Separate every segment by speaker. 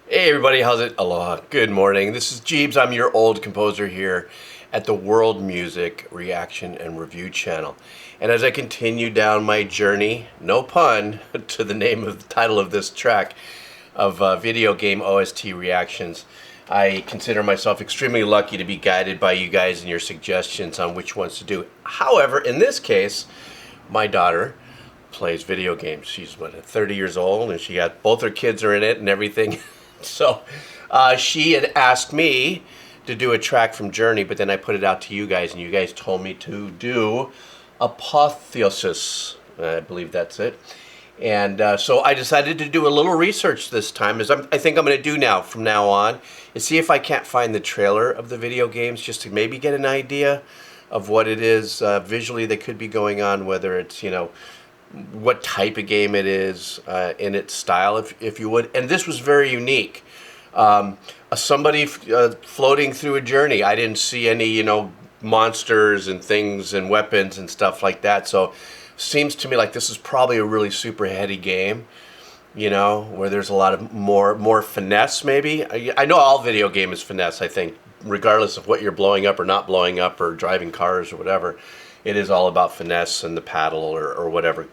Speaker 1: Hey everybody, how's it? Aloha. Good morning. This is Jeebs. I'm your old composer here at the World Music Reaction and Review channel. And as I continue down my journey, no pun, to the name of the title of this track of video game OST reactions, I consider myself extremely lucky to be guided by you guys and your suggestions on which ones to do. However, in this case, my daughter plays video games. She's 30 years old, and she got both her kids are in it and everything. So she had asked me to do a track from Journey, but then I put it out to you guys, and you guys told me to do Apotheosis. I believe that's it. And so I decided to do a little research this time, as I think I'm going to do now from now on, is see if I can't find the trailer of the video games just to maybe get an idea of what it is visually that could be going on, whether it's, what type of game it is in its style, if you would. And this was very unique. Somebody floating through a journey. I didn't see any, monsters and things and weapons and stuff like that. So seems to me like this is probably a really super heady game, where there's a lot of more finesse maybe. I know all video game is finesse, I think, regardless of what you're blowing up or not blowing up or driving cars or whatever. It is all about finesse and the paddle or whatever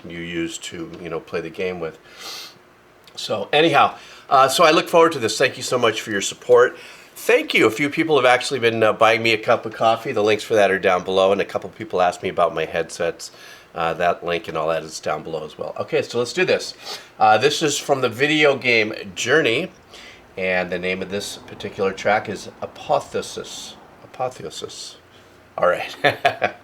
Speaker 1: you use to, play the game with. So anyhow, so I look forward to this. Thank you so much for your support. Thank you. A few people have actually been buying me a cup of coffee. The links for that are down below, and a couple people asked me about my headsets. That link and all that is down below as well. Okay, so let's do this. This is from the video game Journey, and the name of this particular track is Apotheosis. Apotheosis. All right.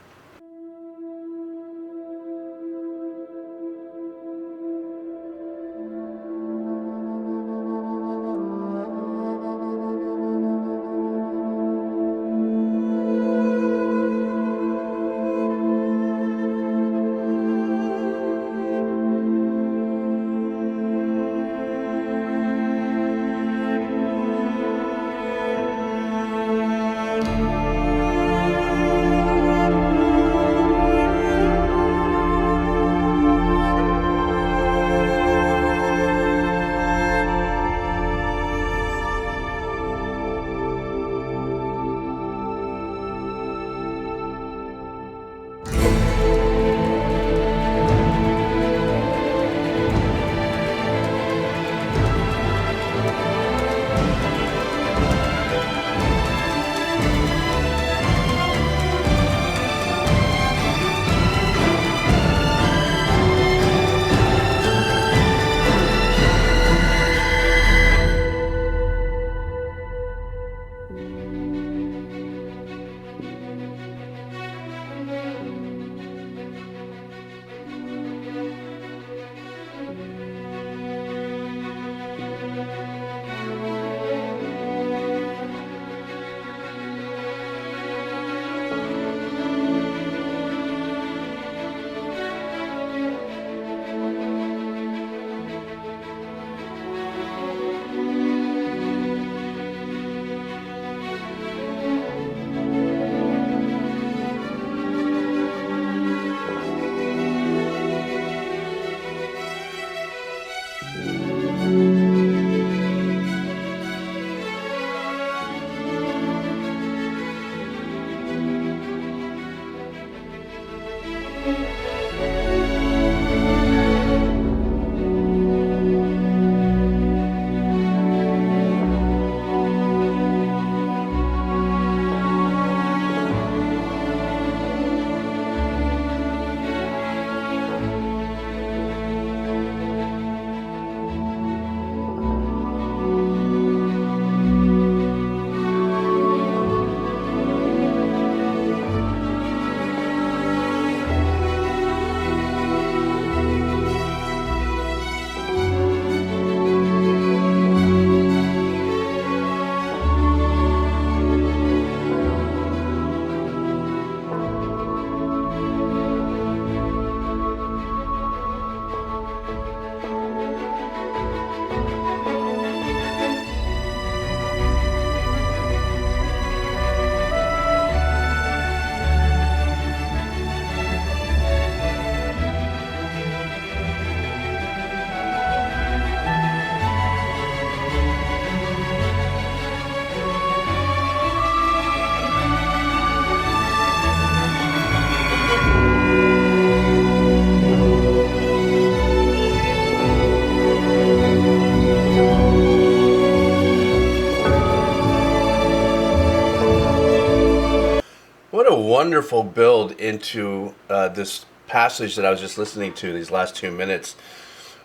Speaker 1: wonderful build into this passage that I was just listening to, these last 2 minutes,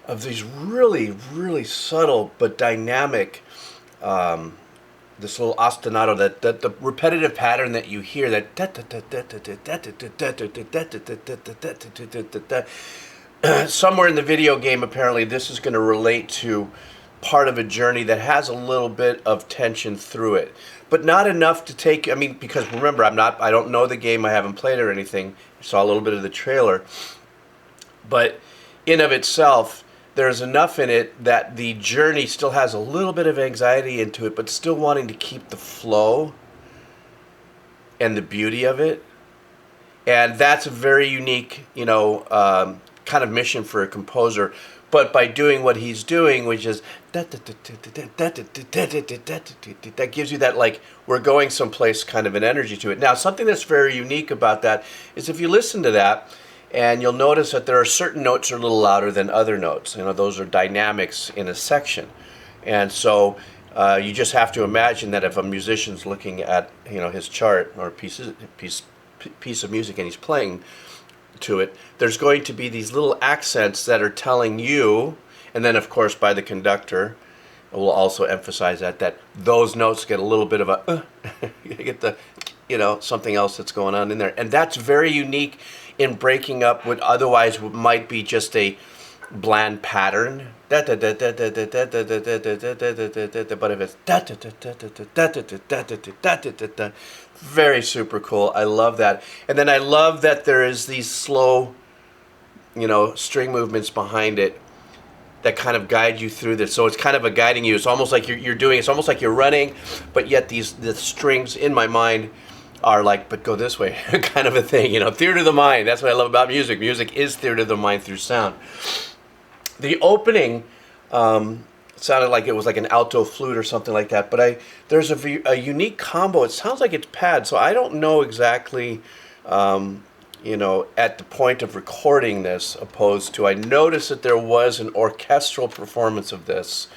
Speaker 1: of these really, really subtle but dynamic, this little ostinato, that the repetitive pattern that you hear, that somewhere in the video game, apparently this is going to relate to part of a journey that has a little bit of tension through it, but not enough to take, I mean, because remember, I don't know the game, I haven't played it or anything, I saw a little bit of the trailer, but in of itself, there's enough in it that the journey still has a little bit of anxiety into it, but still wanting to keep the flow and the beauty of it. And that's a very unique, kind of mission for a composer. But by doing what he's doing, which is that gives you that, like, we're going someplace kind of an energy to it. Now, something that's very unique about that is if you listen to that, and you'll notice that there are certain notes that are a little louder than other notes. Those are dynamics in a section. And so you just have to imagine that if a musician's looking at, his chart or piece of music and he's playing to it, there's going to be these little accents that are telling you, and then of course by the conductor, it will also emphasize that those notes get a little bit of a, you get the, something else that's going on in there. And that's very unique in breaking up what otherwise might be just a bland pattern. But if it's very super cool. I love that. And then I love that there is these slow, string movements behind it that kind of guide you through this. So it's kind of a guiding you. It's almost like it's almost like you're running, but yet the strings in my mind are like, but go this way, kind of a thing, theater of the mind. That's what I love about music. Music is theater of the mind through sound. The opening sounded like it was like an alto flute or something like that, but there's a unique combo. It sounds like it's pad, so I don't know exactly, at the point of recording this, opposed to, I noticed that there was an orchestral performance of this,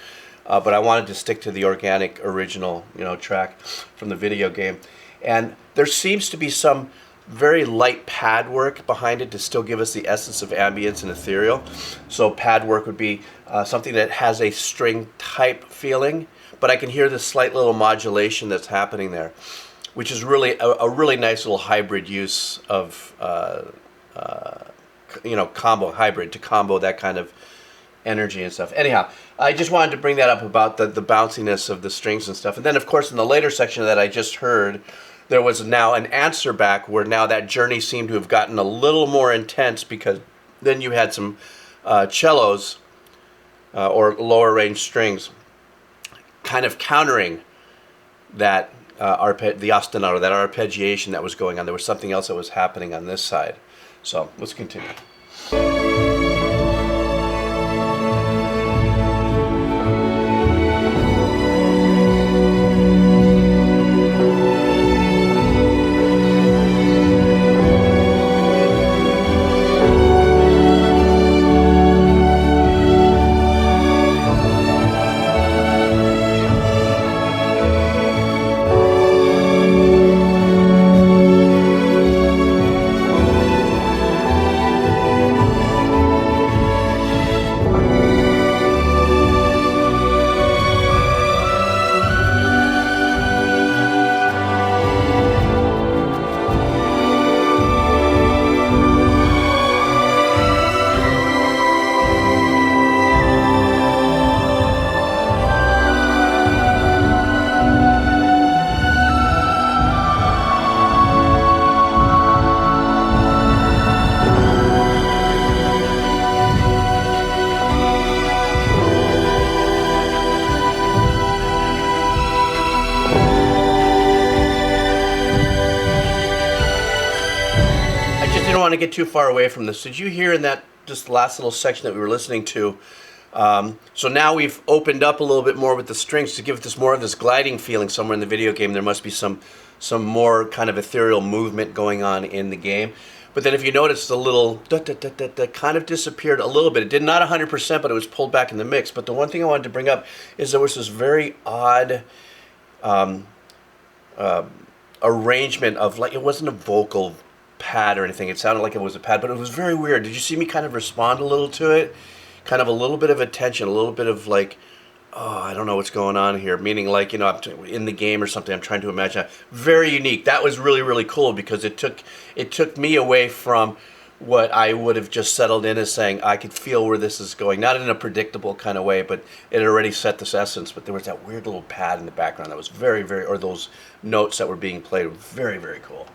Speaker 1: but I wanted to stick to the organic original, track from the video game. And there seems to be some very light pad work behind it to still give us the essence of ambience and ethereal. So pad work would be something that has a string type feeling, but I can hear the slight little modulation that's happening there, which is really a really nice little hybrid use of, hybrid to combo that kind of energy and stuff. Anyhow, I just wanted to bring that up about the bounciness of the strings and stuff. And then, of course, in the later section that I just heard, there was now an answer back where now that journey seemed to have gotten a little more intense, because then you had some cellos or lower range strings kind of countering that the ostinato, that arpeggiation that was going on. There was something else that was happening on this side. So let's continue. Want to get too far away from this. Did you hear in that just last little section that we were listening to? So now we've opened up a little bit more with the strings to give this more of this gliding feeling. Somewhere in the video game there must be some more kind of ethereal movement going on in the game. But then if you notice, the little kind of disappeared a little bit. It did not 100%, but it was pulled back in the mix. But the one thing I wanted to bring up is there was this very odd arrangement of, like, it wasn't a vocal pad or anything. It sounded like it was a pad, but it was very weird. Did you see me kind of respond a little to it? Kind of a little bit of attention, a little bit of like, oh, I don't know what's going on here. Meaning, like, I'm in the game or something. I'm trying to imagine. Very unique. That was really, really cool because it took me away from what I would have just settled in as saying. I could feel where this is going, not in a predictable kind of way, but it had already set this essence. But there was that weird little pad in the background that was very, very, or those notes that were being played were very, very cool.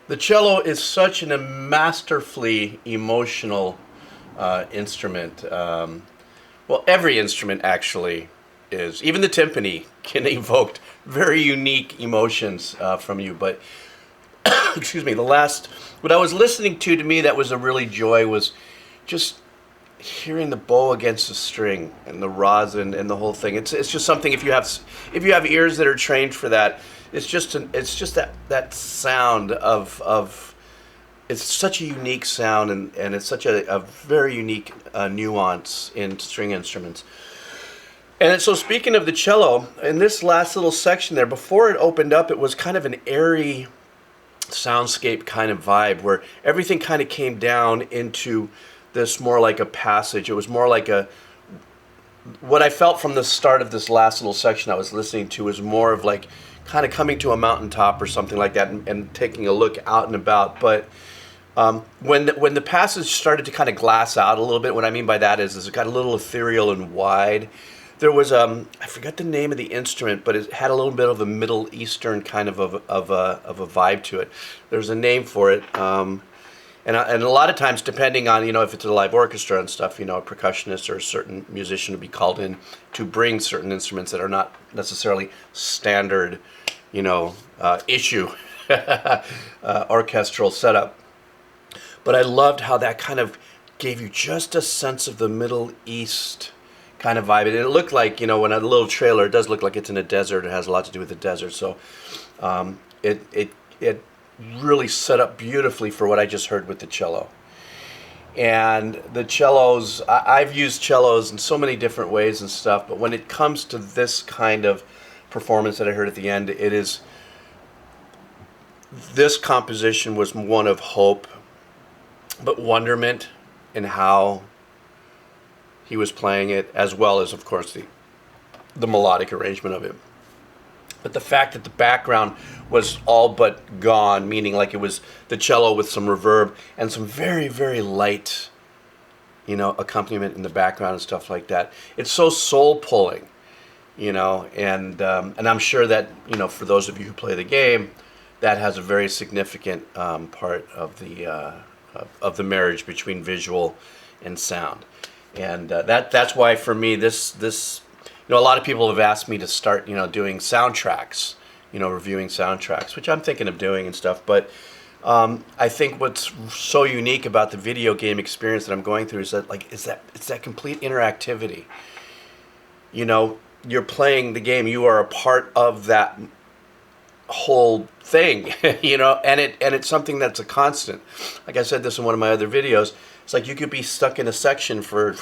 Speaker 1: The cello is such a masterfully emotional instrument. Well, every instrument actually is. Even the timpani can evoke very unique emotions from you. But, excuse me, what I was listening to me, that was a really joy, was just hearing the bow against the string and the rosin and the whole thing. It's just something, if you have ears that are trained for that, it's just that sound of it's such a unique sound, and it's such a very unique nuance in string instruments. And so, speaking of the cello, in this last little section there, before it opened up, it was kind of an airy soundscape kind of vibe where everything kind of came down into this more like a passage. It was more like what I felt from the start of this last little section I was listening to was more of like kind of coming to a mountaintop or something like that, and taking a look out and about. But when the passage started to kind of glass out a little bit, what I mean by that is it got a little ethereal and wide. There was I forgot the name of the instrument, but it had a little bit of a Middle Eastern kind of a vibe to it. There's a name for it. And a lot of times, depending on, if it's a live orchestra and stuff, a percussionist or a certain musician would be called in to bring certain instruments that are not necessarily standard, issue orchestral setup. But I loved how that kind of gave you just a sense of the Middle East kind of vibe. And it looked like, when a little trailer, it does look like it's in a desert. It has a lot to do with the desert. So it really set up beautifully for what I just heard with the cello. And the cellos, I've used cellos in so many different ways and stuff, but when it comes to this kind of performance that I heard at the end, this composition was one of hope, but wonderment in how he was playing it, as well as, of course, the melodic arrangement of it. But the fact that the background was all but gone, meaning like it was the cello with some reverb and some very, very light, accompaniment in the background and stuff like that. It's so soul-pulling, and I'm sure that, for those of you who play the game, that has a very significant part of the marriage between visual and sound. And that's why, for me, this a lot of people have asked me to start, doing soundtracks, reviewing soundtracks, which I'm thinking of doing and stuff. But I think what's so unique about the video game experience that I'm going through is that, it's that complete interactivity. You're playing the game, you are a part of that whole thing, and it's something that's a constant. Like I said this in one of my other videos, it's like you could be stuck in a section for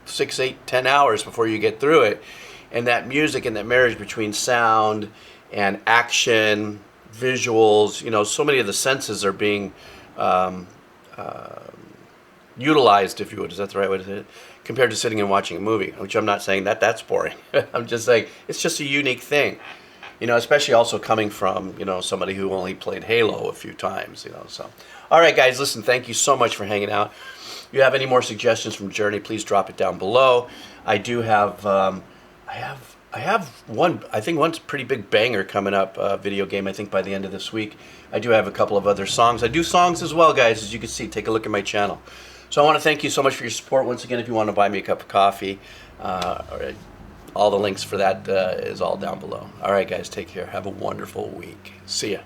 Speaker 1: 6, 8, 10 hours before you get through it. And that music and that marriage between sound and action, visuals, so many of the senses are being utilized, if you would. Is that the right way to say it? Compared to sitting and watching a movie, which I'm not saying that that's boring. I'm just saying it's just a unique thing. Especially also coming from, somebody who only played Halo a few times, so. All right, guys, listen, thank you so much for hanging out. If you have any more suggestions from Journey, please drop it down below. I do have, I have one, I think one's pretty big banger coming up, video game, I think by the end of this week. I do have a couple of other songs. I do songs as well, guys, as you can see. Take a look at my channel. So I want to thank you so much for your support. Once again, if you want to buy me a cup of coffee, all the links for that is all down below. All right, guys, take care. Have a wonderful week. See ya.